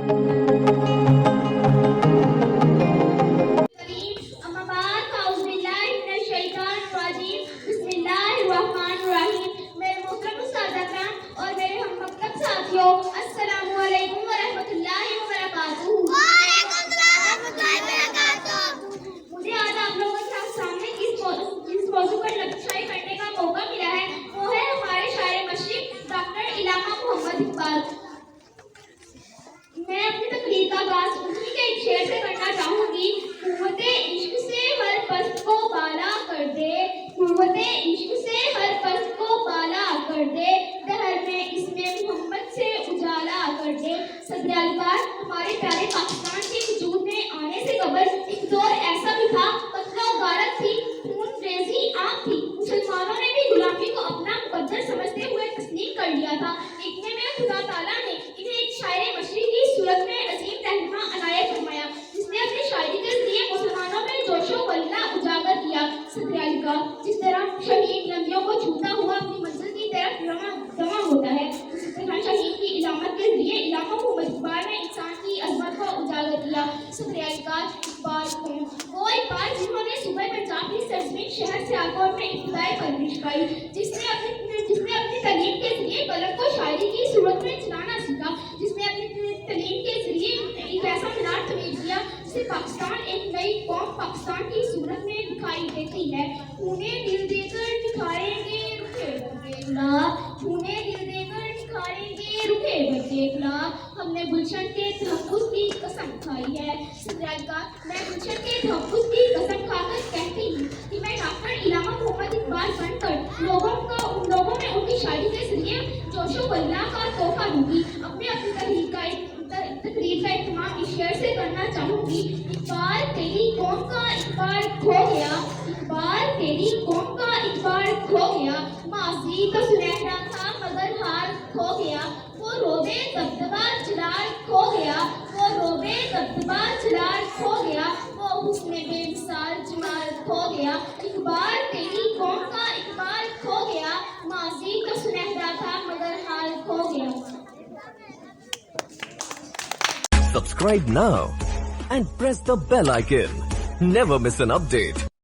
السلام علیکم ورحمۃ اللہ وبرکاتہ۔ مجھے آج آپ لوگوں کے سامنے جس موضوع پر نقشائی کرنے کا موقع ملا ہے وہ ہے ہمارے شاعر مشرق ڈاکٹر علامہ محمد اقبال۔ میں اپنی تقریر کا آغاز انہی کے ایک شعر سے کرنا چاہوں گی۔ قوت عشق سے ہر پست کو بالا کر دے، قوت عشق سے ہر پست کو بالا کر دے، دہر میں اس میں محمد سے اجالا کر دے۔ صدر البار ہمارے پیارے پاکستان کے وجود میں آنے سے قبل ایک دور ایسا بھی تھا، قتل و غارت تھی، خون ریزی عام تھی، مسلمانوں نے بھی غلامی کو اپنا مقدر سمجھتے ہوئے تسلیم کر لیا تھا۔ اتنے میں خدا تعالیٰ نے انہیں ایک شاعر مشرق کی صورت میں عظیم رہنما عنایت فرمایا، جس نے اپنی شاعری کے ذریعے مسلمانوں میں جوش و ولولہ اجاگر کیا۔ صدر علی کا جس طرح شہید نبیوں کو چھوتا ہوا اپنی منزل کی طرف رواں ہوتا ہے، اسی طرح شہید کی علامت کے ذریعے علامہ محمد اقبال نے انسان کی عظمت کو اجاگر کیا۔ صدر علی کا اقبال کون؟ وہ اقبال جنہوں نے صوبہ پنجاب کی سرزمین شہر سیالکوٹ میں ابتدائی پرورش پائی، جس نے اپنی تعلیم کے ذریعے قلم کو شاعری کی صورت میں چلانا سیکھا، جس نے اپنی تعلیم کے ذریعے ایک ایسا مینار تعمیر کیا جسے پاکستان ایک نئی قوم پاکستان کی صورت میں دکھائی دیتی ہے۔ انہیں دل دے کر نکھاریں گے رکھے برگے گلاب، انہیں دل دے کر نکھاریں گے رکھے برگے گلاب، ہم نے گلشن کے تحفظ کی قسم کھائی ہے۔ صدر کا میں گلشن کے تحفظ کی قسم کھا کر کہتی ہوں کہ میں ڈاکٹر علامہ محمد اقبال بن کر لوگوں میں ان کی شاعری کے ذریعے جوش و ولولہ کا تحفہ دوں گی۔ اپنی تقریر کا اہتمام اس شعر سے کرنا چاہوں گی۔ اقبال تیری قوم کا اقبال کھو گیا، اقبال تیری قوم کا اقبال کھو گیا، ماضی تو سنہرا تھا مگر حال کھو گیا، وہ روبے دبدبا جلال کھو گیا، وہ روبے دبدبا جلال کھو گیا، وہ حسن بے مثال جمال کھو گیا۔ اقبال تیری قوم کا اقبال کھو گیا، ماضی تو سنہرا تھا مگر حال کھو گیا۔ Subscribe now and press the bell icon. Never miss an update.